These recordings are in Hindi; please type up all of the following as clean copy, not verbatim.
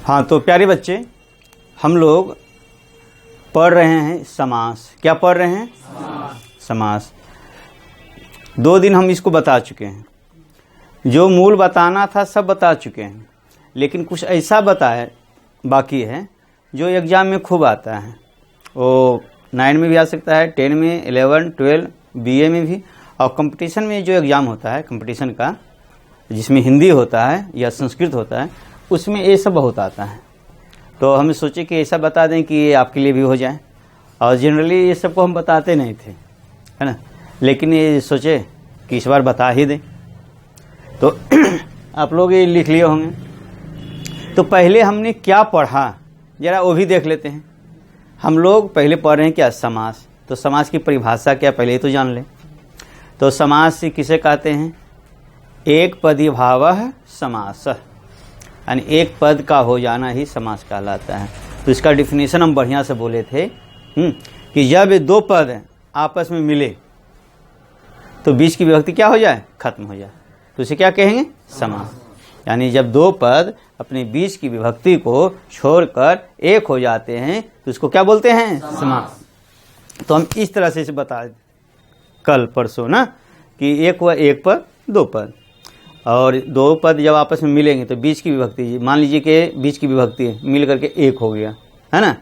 हाँ, तो प्यारे बच्चे, हम लोग पढ़ रहे हैं समास। क्या पढ़ रहे हैं? समास। 2 दिन हम इसको बता चुके हैं। जो मूल बताना था सब बता चुके हैं, लेकिन कुछ ऐसा बताया बाकी है जो एग्ज़ाम में खूब आता है। वो 9 में भी आ सकता है, 10 में, 11, 12, BA में भी, और कंपटीशन में जो एग्ज़ाम होता है कंपटीशन का, जिसमें हिंदी होता है या संस्कृत होता है, उसमें ये सब बहुत आता है। तो हम सोचे कि ऐसा बता दें कि ये आपके लिए भी हो जाए। और जनरली ये सब को हम बताते नहीं थे, है ना, लेकिन ये सोचे कि इस बार बता ही दें। तो आप लोग ये लिख लिए होंगे। तो पहले हमने क्या पढ़ा जरा वो भी देख लेते हैं। हम लोग पहले पढ़ रहे हैं क्या? समास। तो समास की परिभाषा क्या, पहले तो जान लें। तो समास किसे कहते हैं? एक पदी भावः समास, यानी एक पद का हो जाना ही समास कहलाता है। तो इसका डिफिनेशन हम बढ़िया से बोले थे कि जब 2 पद आपस में मिले तो बीच की विभक्ति क्या हो जाए? खत्म हो जाए, तो इसे क्या कहेंगे? समास। यानी जब 2 पद अपने बीच की विभक्ति को छोड़कर एक हो जाते हैं तो इसको क्या बोलते हैं? समास। तो हम इस तरह से इसे बता कल परसों ना कि एक व एक पद 2 पद, और 2 पद जब आपस में मिलेंगे तो बीच की विभक्ति, मान लीजिए कि बीच की विभक्ति मिल करके एक हो गया, है ना,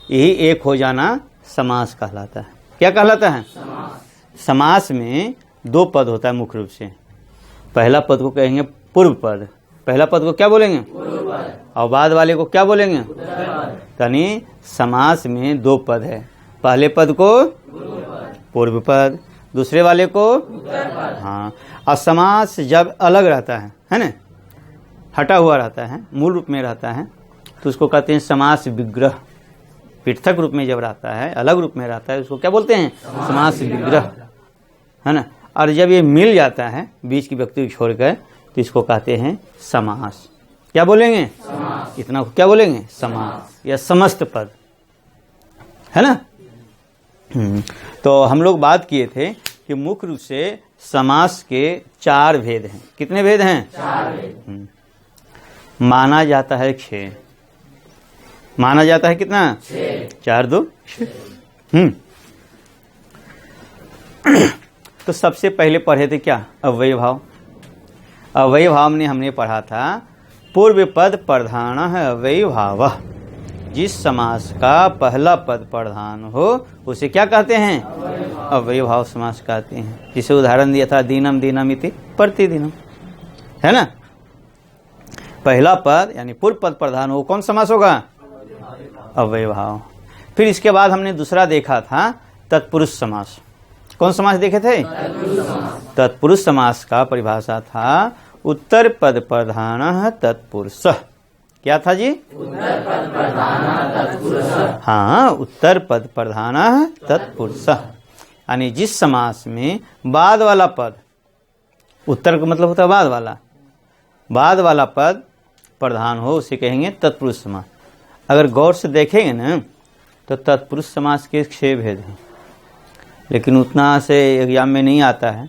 यही एक हो जाना समास कहलाता है। क्या कहलाता है? समास में 2 पद होता है मुख्य रूप से। पहला पद को कहेंगे पूर्व पद, पहला पद को क्या बोलेंगे? और बाद वाले को क्या बोलेंगे? यानी समास में 2 पद है। पहले पद को पूर्व पद, दूसरे वाले को हाँ। और समास जब अलग रहता है ना, हटा हुआ रहता है, मूल रूप में रहता है, तो उसको कहते हैं समास विग्रह। पृथक रूप में जब रहता है, अलग रूप में रहता है, उसको क्या बोलते हैं? समास विग्रह, है ना। और जब ये मिल जाता है बीच की व्यक्ति को छोड़कर तो इसको कहते हैं समास। क्या बोलेंगे? समास। इतना क्या बोलेंगे? समास या समस्त पद, है ना। तो हम लोग बात किए थे कि मुख्य रूप से समास के 4 भेद हैं। कितने भेद हैं? 4 भेद। माना जाता है 6। माना जाता है कितना? 6। 4 2 6। तो सबसे पहले पढ़े थे क्या? अव्यय भाव। अव्यय भाव में हमने पढ़ा था पूर्व पद प्रधानः अव्यय भावः। जिस समास का पहला पद प्रधान हो उसे क्या कहते हैं? अव्यय भाव समास कहते हैं। जिसे उदाहरण दिया था दीनम दीनम इति प्रतिदिनम, है ना। पहला पद यानी पूर्व पद प्रधान हो, कौन समास होगा? अव्यय भाव। फिर इसके बाद हमने दूसरा देखा था तत्पुरुष समास। कौन समास देखे थे? तत्पुरुष समास का परिभाषा था उत्तर पद प्रधानः तत्पुरुषः। क्या था जी? उत्तर पद प्रधानः तत्पुरुषः। हाँ, उत्तर पद प्रधानः तत्पुरुषः, यानी जिस समास में बाद वाला पद, उत्तर का मतलब होता है बाद वाला, बाद वाला पद प्रधान हो उसे कहेंगे तत्पुरुष समास। अगर गौर से देखेंगे ना तो तत्पुरुष समास के 6 भेद हैं, लेकिन उतना से एग्जाम में नहीं आता है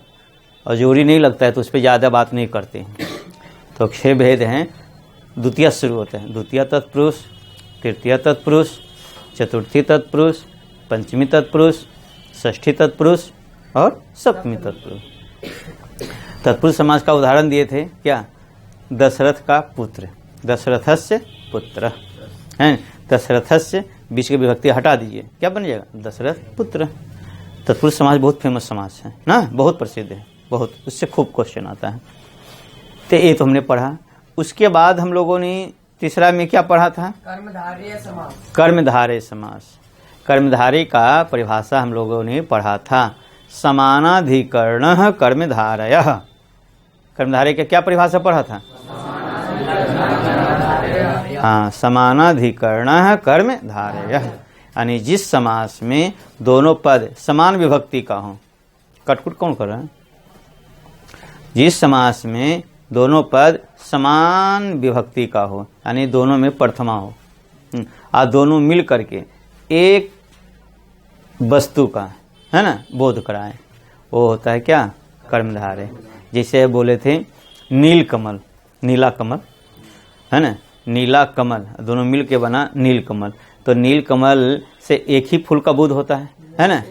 और जोरी नहीं लगता है, तो उस पर ज़्यादा बात नहीं करते हैं। तो 6 भेद हैं। द्वितीय शुरू होते हैं, द्वितीय तत्पुरुष, तृतीय तत्पुरुष, चतुर्थी तत्पुरुष, पंचमी तत्पुरुष, षष्ठी तत्पुरुष और सप्तमी तत्पुरुष। तत्पुरुष समास का उदाहरण दिए थे क्या? दशरथ का पुत्र, दशरथस्य पुत्र, हैं। दशरथस्य बीच की विभक्ति हटा दीजिए, क्या बन जाएगा? दशरथ पुत्र। तत्पुरुष समास बहुत फेमस समास है ना, बहुत प्रसिद्ध है, बहुत, उससे खूब क्वेश्चन आता है। तो ये तो हमने पढ़ा। उसके बाद हम लोगों ने तीसरा में क्या पढ़ा था? कर्मधारय समास। कर्मधारय समास। कर्मधारय का परिभाषा हम लोगों ने पढ़ा था समानाधिकरणः कर्मधारयः। कर्मधारय का क्या परिभाषा पढ़ा था? हाँ, समानाधिकरणः कर्मधारयः, यानी जिस समास में दोनों पद समान विभक्ति का हो। कटकुट कौन कर रहा है? जिस समास में दोनों पद समान विभक्ति का हो, यानी दोनों में प्रथमा हो, और दोनों मिल करके एक वस्तु का, है ना, बोध कराए, वो होता है क्या? कर्मधारय। जैसे बोले थे नील कमल, नीला कमल, है ना, नीला कमल, दोनों मिल के बना नील कमल। तो नील कमल से एक ही फूल का बोध होता है ना।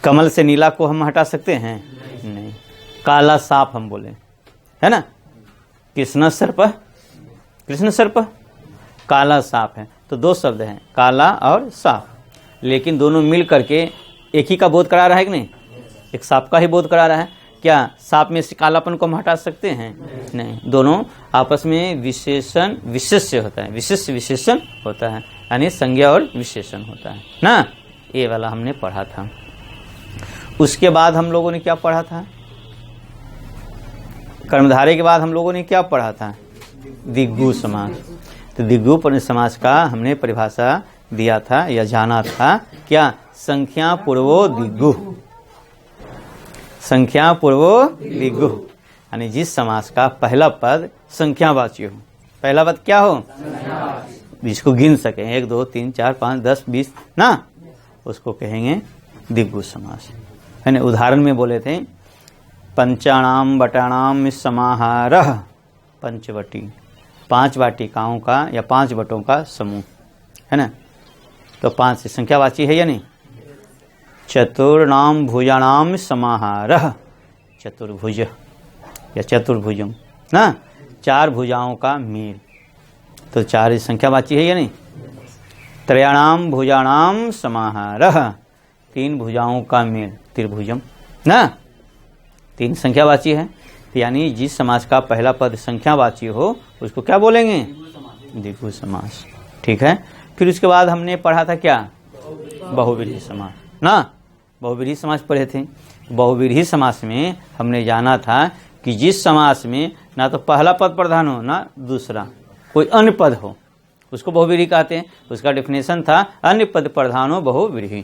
कमल से नीला को हम हटा सकते हैं? नहीं। काला सांप हम बोले, है ना, कृष्ण सर्प, कृष्ण सर्प, काला सांप है। तो दो शब्द हैं, काला और सांप, लेकिन दोनों मिल करके एक ही का बोध करा रहा है कि नहीं? एक सांप का ही बोध करा रहा है। क्या सांप में से कालापन को हम हटा सकते हैं? नहीं। दोनों आपस में विशेषण विशेष्य होता है, विशेष विशेषण होता है, यानी संज्ञा और विशेषण होता है ना। ये वाला हमने पढ़ा था। उसके बाद हम लोगों ने क्या पढ़ा था? कर्मधारय के बाद हम लोगों ने क्या पढ़ा था? दिग्गु समास। तो दिग्गु समास का हमने परिभाषा दिया था या जाना था, क्या? संख्या पूर्वो दिग्गु, संख्या पूर्वो दिग्गु, यानी जिस समास का पहला पद संख्यावाची हो। पहला पद क्या हो? जिसको गिन सके, 1 2 3 4 5 10 20 ना, उसको कहेंगे दिग्गु समास, है ना। उदाहरण में बोले थे, पंचाणाम बटाणाम समाहारः पंचवटी, 5 वाटिकाओं का या 5 बटों का समूह, है ना। तो 5 से संख्यावाची है या नहीं? चतुर्णाम भुजाणाम समाहारः चतुर्भुज या चतुर्भुजम ना, 4 भुजाओं का मेल, तो 4 संख्यावाची है या नहीं? त्रयाणाम भुजाणाम समाहारः 3 भुजाओं का मेल, त्रिभुजम ना, 3 संख्यावाची है। यानी जिस समास का पहला पद संख्यावाची हो उसको क्या बोलेंगे? दिग्गु समास। ठीक है। फिर उसके बाद हमने पढ़ा था क्या? बहुव्रीहि समास ना। बहुव्रीहि समास पढ़े थे। बहुव्रीहि समास में हमने जाना था कि जिस समास में ना तो पहला पद प्रधान हो ना दूसरा कोई अन्य पद हो, उसको बहुव्रीहि कहते हैं। उसका डेफिनेशन था अन्य पद प्रधान हो बहुव्रीहि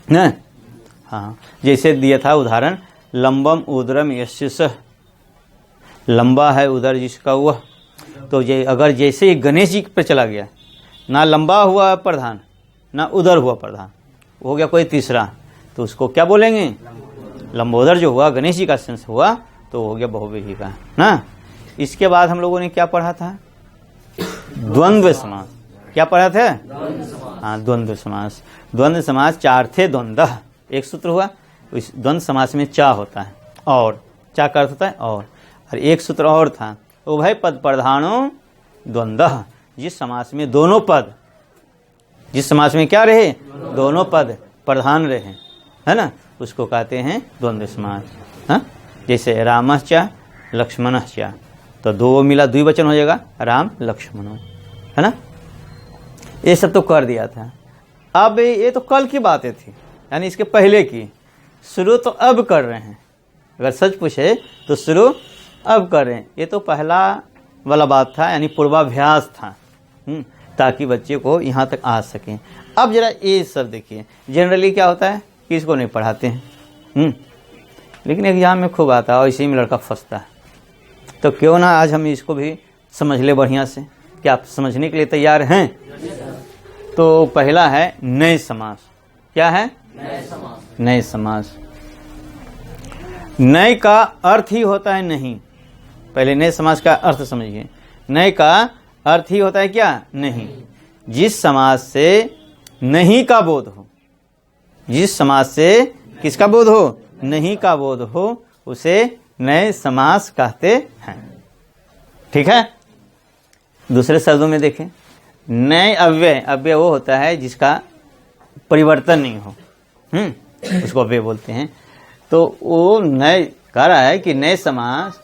ना। हाँ, जैसे दिया था उदाहरण, लंबम उदरम यस्य सः, लंबा है उदर जिसका वह। तो ये अगर जैसे गणेश जी पे चला गया, ना लंबा हुआ प्रधान ना उदर हुआ प्रधान, हो गया कोई तीसरा, तो उसको क्या बोलेंगे? लंबोदर जो हुआ गणेश जी का सेंस हुआ तो हो गया बहुव्रीहि का ना। इसके बाद हम लोगों ने क्या पढ़ा था? द्वंद्व समास। क्या पढ़ा था? हाँ, द्वंद्व समास। द्वंद्व समास 4 थे, द्वंद्व एक सूत्र हुआ। इस द्वंद्व समास में चा होता है और, चा का अर्थ होता है और एक सूत्र और था, उभय पद प्रधानो द्वंद्व। जिस समास में दोनों पद, जिस समास में क्या रहे? दोनों पद प्रधान रहे, है ना, उसको कहते हैं द्वंद्व समास। हाँ, जैसे रामश्च लक्ष्मणश्च, तो 2 मिला द्विवचन हो जाएगा, राम लक्ष्मणो, है ना। ये सब तो कर दिया था। अब ये तो कल की बातें थी, यानी इसके पहले की। शुरू तो अब कर रहे हैं, अगर सच पूछे तो शुरू अब कर रहे हैं। ये तो पहला वाला बात था, यानी पूर्वाभ्यास था, ताकि बच्चे को यहाँ तक आ सकें। अब जरा ये सब देखिए, जनरली क्या होता है कि इसको नहीं पढ़ाते हैं, लेकिन एग्जाम में खूब आता है और इसी में लड़का फंसता है। तो क्यों ना आज हम इसको भी समझ ले बढ़िया से। क्या आप समझने के लिए तैयार हैं? तो पहला है नए समास। क्या है? नए समास। नए का अर्थ ही होता है नहीं। पहले नए समास का अर्थ समझिए। नए का अर्थ ही होता है क्या? नहीं। जिस समास से नहीं का बोध हो, जिस समास से किसका बोध हो? नहीं का बोध हो, उसे नए समास कहते हैं। ठीक है। दूसरे शब्दों में देखें, नए अव्यय, अव्यय वो होता है जिसका परिवर्तन नहीं हो, उसको अव्यय बोलते हैं। तो वो नए कह रहा है कि नए समास,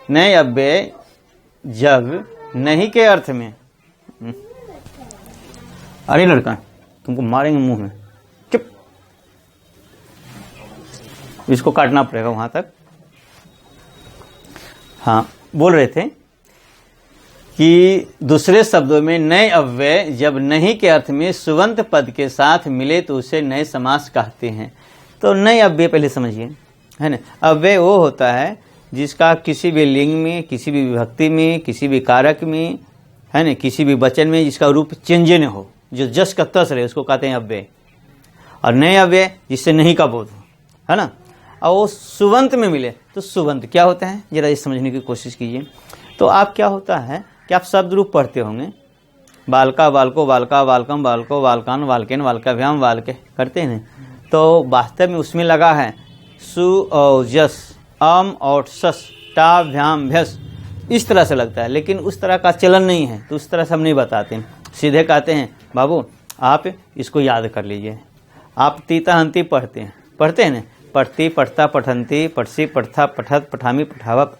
नए अव्यय जब नहीं के अर्थ में, अरे लड़का तुमको मारेंगे मुंह में, चुप, इसको काटना पड़ेगा वहां तक। हाँ, बोल रहे थे कि दूसरे शब्दों में नए अव्यय जब नहीं के अर्थ में सुबंत पद के साथ मिले तो उसे नए समास कहते हैं। तो नए अव्यय पहले समझिए, है ना। अव्यय वो होता है जिसका किसी भी लिंग में, किसी भी विभक्ति में, किसी भी कारक में, है ना, किसी भी वचन में जिसका रूप चेंज न हो, जो जस का तस रहे, उसको कहते हैं अव्यय। और नए अव्यय जिससे नहीं का बोध हो, है ना, और वो सुबंत में मिले तो सुबंत क्या होता है, जरा ये समझने की कोशिश कीजिए। तो आप क्या होता है, कि आप शब्द रूप पढ़ते होंगे, बालका बालको बालका बालकम बालको बालकान बालकेन बालकाभ्याम बालके करते हैं। तो वास्तव में उसमें लगा है सु और जस, अम और सस, टा भ्याम भ्यस, इस तरह से लगता है, लेकिन उस तरह का चलन नहीं है, तो उस तरह से हम नहीं बताते हैं। सीधे कहते हैं बाबू आप इसको याद कर लीजिए। आप तीता हंती पढ़ते हैं ना, पढ़ती पढ़ता पठंती पढ़सी पढ़ता पठत पठामी पठावा,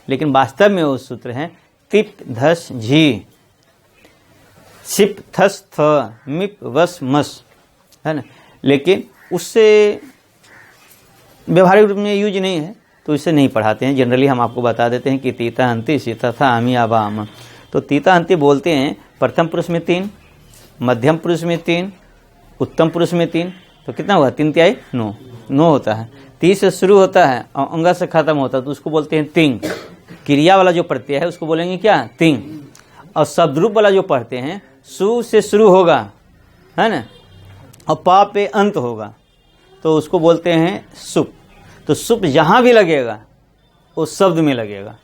लेकिन वास्तव में वो सूत्र है तिप धस झी, सिप थस थ, मिप वस मस, है ना, लेकिन उससे व्यवहारिक रूप में यूज नहीं है, तो इसे नहीं पढ़ाते हैं। जनरली हम आपको बता देते हैं कि तीता हंती सीता था आमी आबा आम। तो तीता हंती बोलते हैं प्रथम पुरुष में 3, मध्यम पुरुष में 3, उत्तम पुरुष में 3, तो कितना हुआ 3 तिहाई 9 होता है। 30 से शुरू होता है और अंगा से खत्म होता है, तो उसको बोलते हैं तिंग। क्रिया वाला जो प्रत्यय है उसको बोलेंगे क्या, तिंग। और शब्द रूप वाला जो पढ़ते हैं सु से शुरू होगा, है ना, और पा पे अंत होगा, तो उसको बोलते हैं सुप। तो सुप जहाँ भी लगेगा उस शब्द में लगेगा,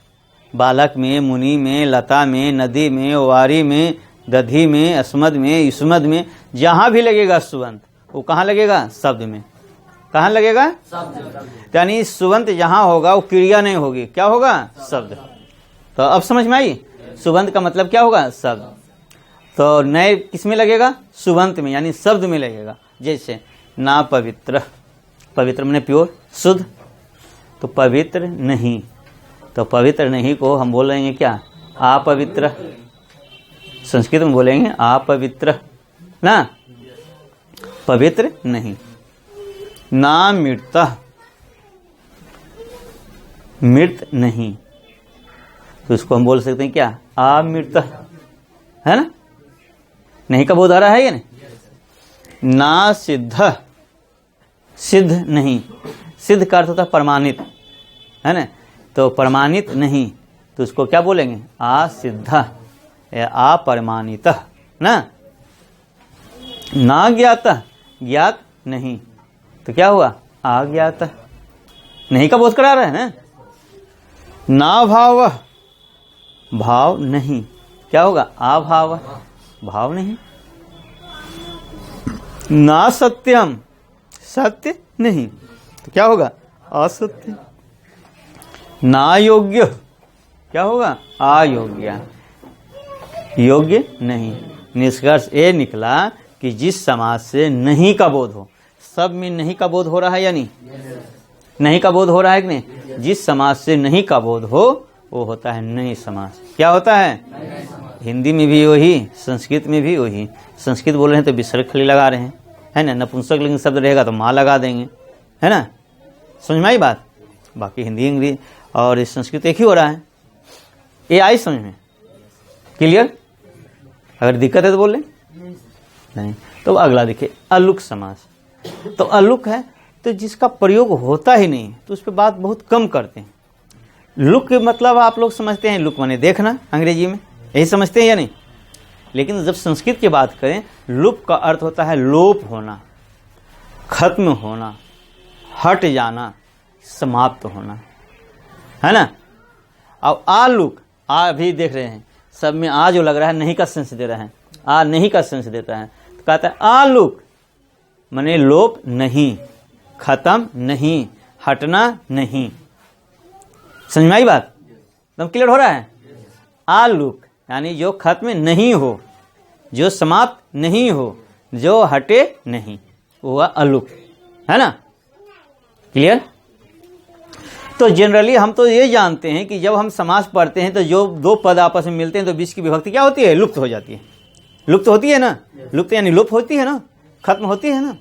बालक में, मुनि में, लता में, नदी में, वारी में, दधी में, अस्मद में, युष्मद में, जहाँ भी लगेगा सुबंत, वो कहाँ लगेगा, शब्द में। कहाँ लगेगा, शब्द। यानी सुबंत जहाँ होगा वो क्रिया नहीं होगी, क्या होगा, शब्द। तो अब समझ में आई, सुबंत का मतलब क्या होगा, शब्द। तो नए किस में लगेगा, सुबंत में, यानी शब्द में लगेगा। जैसे ना पवित्र, पवित्र माने प्योर, शुद्ध, तो पवित्र नहीं, तो पवित्र नहीं को हम बोलेंगे क्या, अपवित्र। संस्कृत में बोलेंगे अपवित्र ना, पवित्र नहीं। ना मृत, मृत नहीं, तो इसको हम बोल सकते हैं क्या, अमृत, है ना। नहीं का बोध आ रहा है ये ना। सिद्ध, सिद्ध नहीं, सिद्ध का अर्थ होता है प्रमाणित, है ना, तो प्रमाणित नहीं, तो उसको क्या बोलेंगे, असिद्ध या अप्रमाणित ना। ना ज्ञात, ज्ञात नहीं, तो क्या हुआ, अज्ञात। नहीं का बोध करा रहा है ना। ना भाव, भाव नहीं, क्या होगा, अभाव, भाव नहीं। ना सत्यम, सत्य नहीं, तो क्या होगा, असत्य। ना योग्य, क्या होगा, अयोग्य, योग्य नहीं। निष्कर्ष ये निकला कि जिस समाज से नहीं का बोध हो, सब में नहीं का बोध हो रहा है या नहीं, नहीं का बोध हो रहा है कि नहीं। जिस समाज से नहीं का बोध हो वो होता है नहीं समास। क्या होता है, हिंदी में भी वही, संस्कृत में भी वही। संस्कृत बोल रहे हैं तो विसर्ग खाली लगा रहे हैं, है ना, नपुंसक लिंग शब्द रहेगा तो माँ लगा देंगे, है ना, समझ में आई बात। बाकी हिंदी इंग्लिश और संस्कृत एक ही हो रहा है। ये आई समझ में, क्लियर। अगर दिक्कत है तो बोल लें, नहीं तो अगला देखिए अलुक समास। तो अलुक है तो जिसका प्रयोग होता ही नहीं, तो उस पर बात बहुत कम करते हैं। लुक मतलब आप लोग समझते हैं, लुक माने देखना, अंग्रेजी में यही समझते हैं या नहीं। लेकिन जब संस्कृत की बात करें, लुप का अर्थ होता है लोप होना, खत्म होना, हट जाना, समाप्त होना, है ना। अब आलुक, आ भी देख रहे हैं सब में आ जो लग रहा है नहीं का सेंस दे रहा है, आ नहीं का सेंस देता है, तो कहता है आलुक माने लोप नहीं, खत्म नहीं, हटना नहीं। समझ में आई बात, एकदम क्लियर हो रहा है। आलुक यानी जो खत्म नहीं हो, जो समाप्त नहीं हो, जो हटे नहीं, वो अलुक, है ना, क्लियर। तो जनरली हम तो ये जानते हैं कि जब हम समास पढ़ते हैं तो जो दो पद आपस में मिलते हैं तो बीच की विभक्ति क्या होती है, लुप्त हो जाती है। लुप्त होती है ना, लुप्त यानी लुप्त होती है ना, खत्म होती है ना।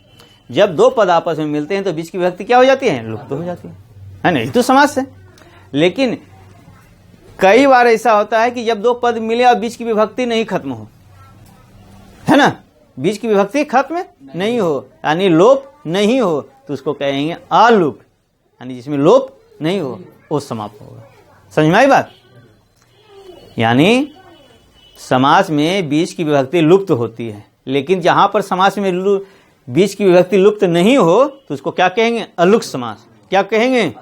जब दो पद आपस में मिलते हैं तो बीच की विभक्ति क्या हो जाती है, लुप्त हो जाती है ना, ये तो समास है। लेकिन कई बार ऐसा होता है कि जब दो पद मिले और बीच की विभक्ति नहीं खत्म हो, है ना, बीच की विभक्ति खत्म नहीं हो यानी लोप नहीं हो, तो उसको कहेंगे आलुक, यानी जिसमें लोप नहीं हो वो समाप्त होगा। समझ में आई बात। यानी समास में बीच की विभक्ति लुप्त होती है, लेकिन जहां पर समास में बीच की विभक्ति लुप्त नहीं हो तो उसको क्या कहेंगे, अलुक समास। क्या कहेंगे,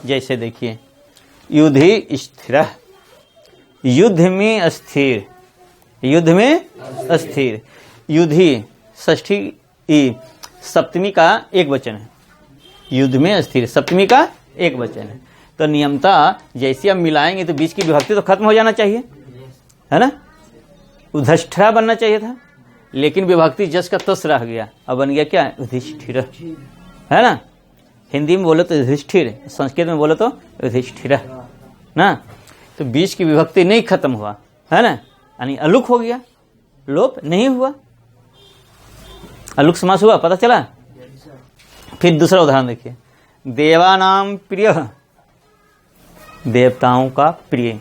जैसे देखिए युधि स्थिर, युद्ध में स्थिर, युद्ध में स्थिर, युद्धि षष्ठी सप्तमी का एक वचन है, युद्ध में स्थिर सप्तमी का एक वचन है। तो नियमतः जैसे हम मिलाएंगे तो बीच की विभक्ति तो खत्म हो जाना चाहिए, है ना। युधिष्ठिरा बनना चाहिए था, लेकिन विभक्ति जस का तस रह गया, अब बन गया क्या, युधिष्ठिर, है ना। हिंदी में बोलो तो युधिष्ठिर, संस्कृत में बोलो तो युधिष्ठिर ना। तो बीच की विभक्ति नहीं खत्म हुआ, है ना, यानी अलुक हो गया, लोप नहीं हुआ, अलुक समास हुआ, पता चला। फिर दूसरा उदाहरण देखिए, देवानाम प्रिय, देवताओं का प्रिय,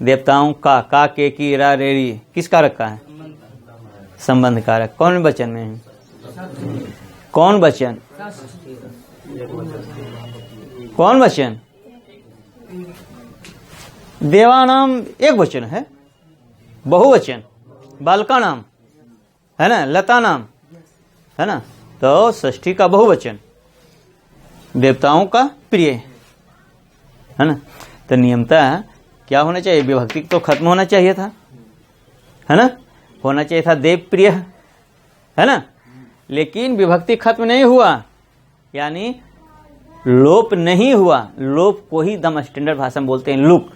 देवताओं का के की रा रेड़ी किस कारक का है, संबंध कारक। कौन वचन में है, कौन वचन, कौन वचन, देवानाम एक वचन है, बहुवचन, बालका नाम, है ना, लता नाम, है ना। तो षष्ठी का बहुवचन, देवताओं का प्रिय, है ना। तो नियमतः क्या होना चाहिए, विभक्ति तो खत्म होना चाहिए था, है ना, होना चाहिए था देव प्रिय, है ना। लेकिन विभक्ति खत्म नहीं हुआ, यानी लोप नहीं हुआ, लोप को ही दम स्टैंडर्ड भाषा में बोलते हैं लुक,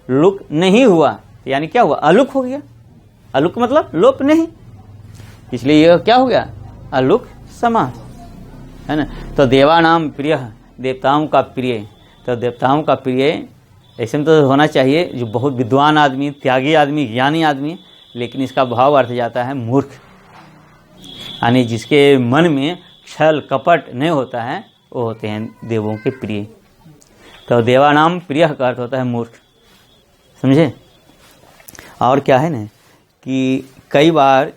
लुक नहीं हुआ, यानी क्या हुआ, अलुक हो गया। अलुक मतलब लोप नहीं, इसलिए यह क्या हो गया, अलुक समास, है ना। तो देवानाम प्रिय, देवताओं का प्रिय, तो देवताओं का प्रिय ऐसे में तो होना चाहिए जो बहुत विद्वान आदमी, त्यागी आदमी, ज्ञानी आदमी, लेकिन इसका भाव अर्थ जाता है मूर्ख, यानी जिसके मन में छल कपट नहीं होता है, वो होते हैं देवों के प्रिय। तो देवानाम प्रिय का अर्थ होता है मूर्ख, समझे। और क्या है ना कि कई बार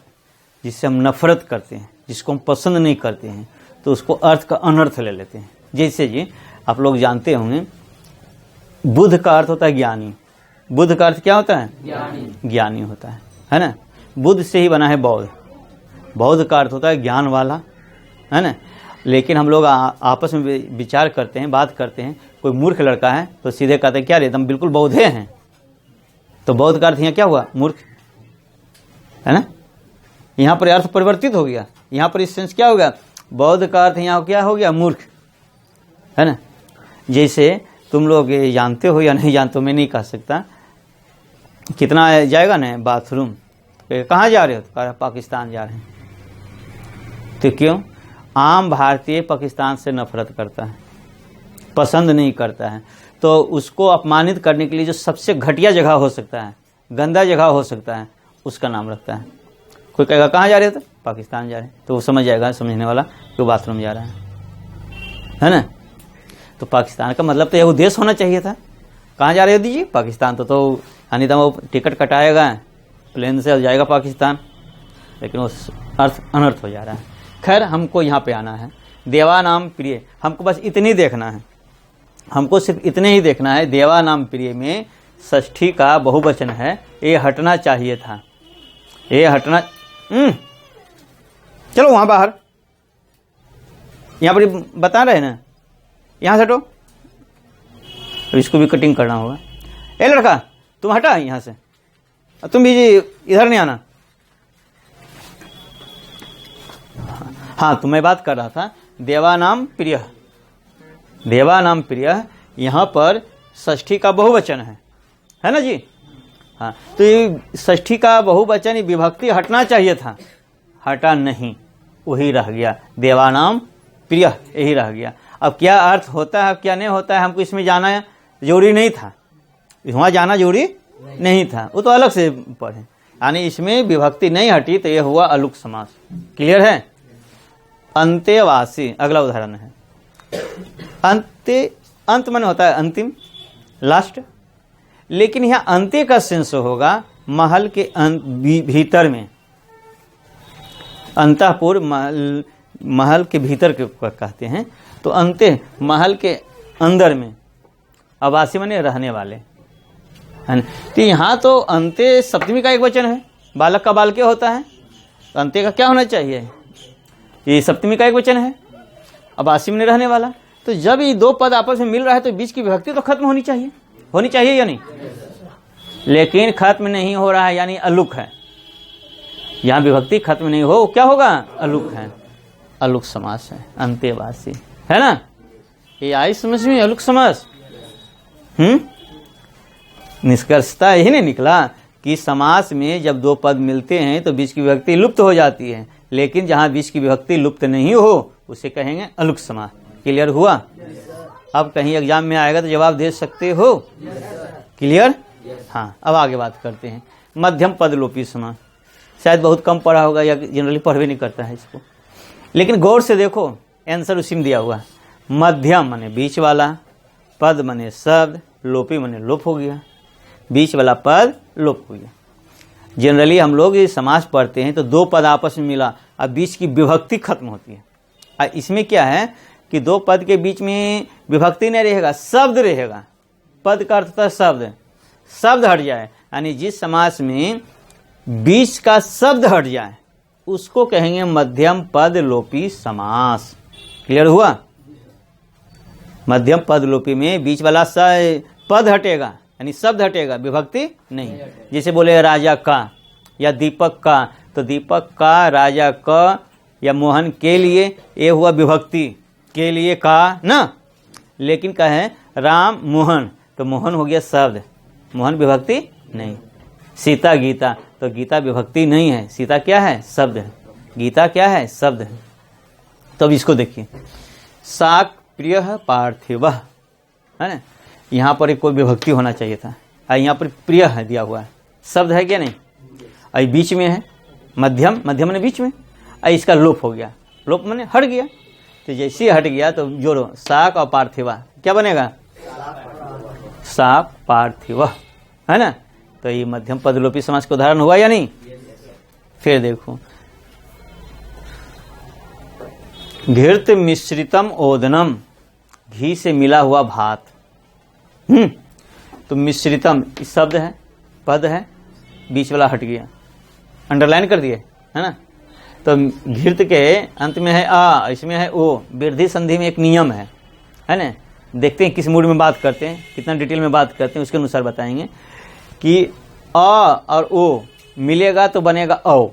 जिससे हम नफरत करते हैं, जिसको हम पसंद नहीं करते हैं, तो उसको अर्थ का अनर्थ ले लेते हैं। जैसे जी आप लोग जानते होंगे, बुद्ध का अर्थ होता है ज्ञानी, बुद्ध का अर्थ क्या होता है, ज्ञानी, ज्ञानी होता है ना। बुद्ध से ही बना है बौद्ध, बौद्ध का अर्थ होता है ज्ञान वाला, है ना। लेकिन हम लोग आपस में विचार करते हैं, बात करते हैं, कोई मूर्ख लड़का है तो सीधे कहते हैं क्या रे तुम बिल्कुल बौद्धे हैं। तो बौद्ध का अर्थ यहाँ क्या हुआ, मूर्ख, है ना। यहाँ पर अर्थ परिवर्तित हो गया, यहाँ पर इस सेंस क्या हो गया, बौद्ध का अर्थ यहाँ क्या हो गया, मूर्ख, है ना। जैसे तुम लोग जानते हो या नहीं जानते हो, मैं नहीं कह सकता, कितना जाएगा ना बाथरूम, कहाँ जा रहे हो, तो पाकिस्तान जा रहे हैं। तो क्यों, आम भारतीय पाकिस्तान से नफरत करता है, पसंद नहीं करता है, तो उसको अपमानित करने के लिए जो सबसे घटिया जगह हो सकता है, गंदा जगह हो सकता है, उसका नाम रखता है। कोई कहेगा कहाँ जा रहे हो, तो पाकिस्तान जा रहे हैं, तो वो समझ जाएगा, समझने वाला कि वो बाथरूम जा रहा है ना। तो पाकिस्तान का मतलब तो यह उद्देश्य होना चाहिए था, कहाँ जा रहे हो दीजिए, पाकिस्तान। तो यानी तो वो टिकट कटाएगा, प्लेन से जाएगा पाकिस्तान, लेकिन वो अर्थ अनर्थ हो जा रहा है। खैर हमको यहाँ पे आना है, देवा नाम प्रिय, हमको बस इतनी देखना है, हमको सिर्फ इतने ही देखना है, देवा नाम प्रिय में षष्ठी का बहुवचन है, ये हटना चाहिए था, ये हटना। चलो वहां बाहर, यहाँ पर बता रहे ना, यहाँ से हटो, तो इसको भी कटिंग करना होगा। ए लड़का तुम हटा यहाँ से, तुम भी इधर नहीं आना। हाँ, तो मैं बात कर रहा था देवानाम प्रिय, देवानाम प्रिय, यहाँ पर षष्ठी का बहुवचन है ना जी। हाँ, तो ये षष्ठी का बहुवचन विभक्ति हटना चाहिए था, हटा नहीं, वही रह गया, देवानाम प्रिय यही रह गया। अब क्या अर्थ होता है क्या नहीं होता है हमको इसमें जाना जरूरी नहीं था, वहाँ जाना जरूरी नहीं था, वो तो अलग से पढ़े, यानी इसमें विभक्ति नहीं हटी तो यह हुआ अलुक समास। क्लियर है। अंत्यवासी अगला उदाहरण है, अंत्य, अंत मन होता है अंतिम, लास्ट, लेकिन यहाँ अंत्य का सेंस होगा महल के भीतर में, अंतःपुर महल के भीतर के कहते हैं, तो अंत्य महल के अंदर में, आवासी माने रहने वाले, है ना। तो यहाँ तो अंत्य सप्तमी का एक वचन है, बालक का बालके होता है, तो अंत्य का क्या होना चाहिए, ये सप्तमी का एक वचन है, आवासी में रहने वाला। तो जब ये दो पद आपस में मिल रहा है तो बीच की विभक्ति तो खत्म होनी चाहिए, होनी चाहिए या नहीं। लेकिन खत्म नहीं हो रहा है, यानी अलुक है। यहाँ विभक्ति खत्म नहीं हो, क्या होगा? अलुक है, अलुक समास है, अंत्यवासी है ना। ये आई समझ में, अलुक समास। निष्कर्षता यही नहीं निकला कि समास में जब दो पद मिलते हैं तो बीच की विभक्ति लुप्त हो जाती है, लेकिन जहां बीच की विभक्ति लुप्त नहीं हो उसे कहेंगे अलुक समास। क्लियर हुआ? अब कहीं एग्जाम में आएगा तो जवाब दे सकते हो। क्लियर? हाँ, अब आगे बात करते हैं मध्यम पद लोपी समास। शायद बहुत कम पढ़ा होगा या जनरली पढ़ नहीं करता है इसको, लेकिन गौर से देखो, आंसर उसी में दिया हुआ है। मध्यम माने बीच वाला, पद माने शब्द, लोपी माने लोप हो गया, बीच वाला पद लोप हो गया। जनरली हम लोग ये समास पढ़ते हैं तो दो पद आपस में मिला, अब बीच की विभक्ति खत्म होती है। और इसमें क्या है कि दो पद के बीच में विभक्ति नहीं रहेगा, शब्द रहेगा। पद का अर्थ था शब्द, शब्द हट जाए, यानी जिस समास में बीच का शब्द हट जाए उसको कहेंगे मध्यम पद लोपी समास। क्लियर हुआ? मध्यम पद लोपी में बीच वाला पद हटेगा, यानी शब्द हटेगा, विभक्ति नहीं। जैसे बोले राजा का या दीपक का, तो दीपक का, राजा का या मोहन के लिए, ये हुआ विभक्ति, के लिए का ना। लेकिन कहे राम मोहन, तो मोहन हो गया शब्द, मोहन विभक्ति नहीं। सीता गीता, तो गीता विभक्ति नहीं है, सीता क्या है? शब्द है, गीता क्या है? शब्द है। तो अब इसको देखिए, शाक प्रिय पार्थिव है ना, यहाँ पर कोई विभक्ति होना चाहिए था, यहाँ पर प्रिय है दिया हुआ है, शब्द है क्या? नहीं। अभी बीच में है मध्यम, मध्यम ने बीच में, इसका लोप हो गया, लोप मैंने हट गया। तो जैसे हट गया तो जोड़ो शाक और पार्थिवा, क्या बनेगा? शाक पार्थिव है ना। तो ये मध्यम पद लोपी समास का उदाहरण हुआ या नहीं? फिर देखो, घृत मिश्रितम ओदनम, घी से मिला हुआ भात। तो मिश्रितम शब्द है, पद है, बीच वाला हट गया, अंडरलाइन कर दिए है ना। तो घृत के अंत में है आ, इसमें है ओ। वृद्धि संधि में एक नियम है ना। देखते हैं किस मूड में बात करते हैं, कितना डिटेल में बात करते हैं, उसके अनुसार बताएंगे कि अ और ओ मिलेगा तो बनेगा औ।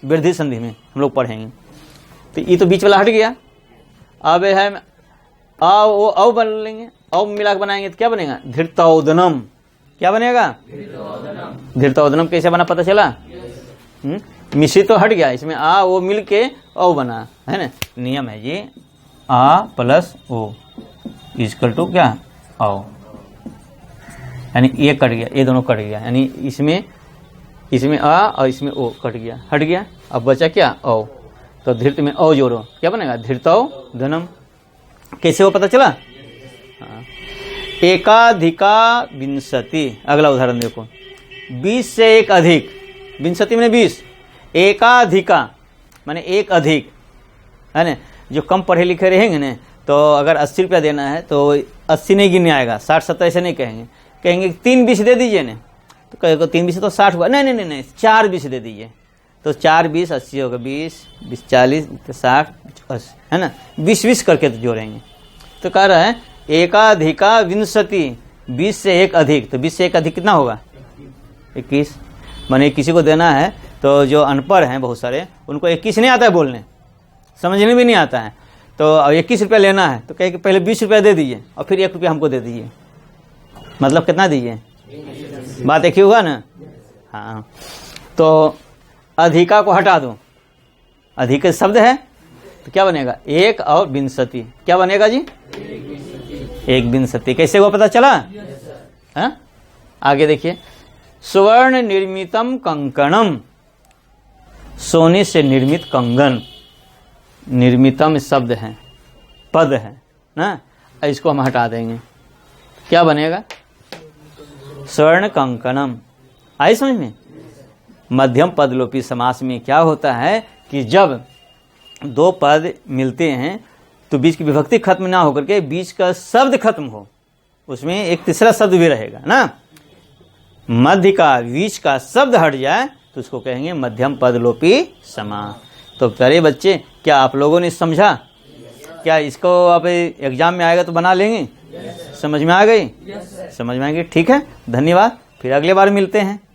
वृद्धि संधि में हम लोग पढ़ेंगे। तो ये तो बीच वाला हट गया, अब है आ ओ औ बन लेंगे, औ मिला के बनाएंगे तो क्या बनेगा? धृतौदनम। क्या बनेगा? धृतौदनम। कैसे बना पता चला? मिश्रित तो हट गया, इसमें आ ओ मिल के ओ बना है ना। नियम है ये, आ प्लस ओ इक्वल टू क्या? ओ, यानी ये कट गया, ये दोनों कट गया, यानी इसमें आ और इसमें ओ कट गया, हट गया। अब बचा क्या? ओ। तो धृत में ओ जोड़ो, क्या बनेगा? धृतौदनम। कैसे वो पता चला? हाँ। एकाधिका विंशति। अगला उदाहरण देखो, 20 से एक अधिक, विंशति मैंने 20, एकाधिका माने एक अधिक है ना। जो कम पढ़े लिखे रहेंगे ना, तो अगर 80 रुपया देना है तो 80 नहीं गिनने आएगा, 60-70 ऐसे नहीं कहेंगे, कहेंगे 3 20 दे दीजिए ना। तो कहेगा 3 20 तो 60 हुआ, नहीं 4 20 दे दीजिए। तो 4 20 80 होगा, 20 20 40 60 80 है ना। 20 20 करके तो जोड़ेंगे। तो कह रहा है एकाधिका विंशति, 20 से एक अधिक, तो 20 से एक अधिक कितना होगा? 21। माने किसी को देना है तो जो अनपढ़ हैं बहुत सारे, उनको 21 नहीं आता है बोलने, समझने भी नहीं आता है, तो 21 रुपया लेना है तो कहे कि पहले 20 रुपया दे दीजिए और फिर 1 रुपया हमको दे दीजिए। मतलब कितना दीजिए? बात एक ही होगा ना। हाँ, तो अधिका को हटा दो, अधिक शब्द है तो क्या बनेगा? एक और विंशति। क्या बनेगा जी? एक विंशति। कैसे हुआ पता चला? हाँ, आगे देखिए, स्वर्ण निर्मितम कंकणम, सोने से निर्मित कंगन। निर्मितम शब्द है, पद है ना, इसको हम हटा देंगे, क्या बनेगा? स्वर्ण कंकणम। आई समझ में? मध्यम पद लोपी समास में क्या होता है कि जब दो पद मिलते हैं तो बीच की विभक्ति खत्म ना होकर के बीच का शब्द खत्म हो, उसमें एक तीसरा शब्द भी रहेगा ना। मध्य का बीच का शब्द हट जाए तो उसको कहेंगे मध्यम पद लोपी समास। तो प्यारे बच्चे, क्या आप लोगों ने समझा? क्या इसको आप एग्जाम में आएगा तो बना लेंगे? समझ में आ गई? समझ में आ गई? ठीक है, धन्यवाद। फिर अगले बार मिलते हैं।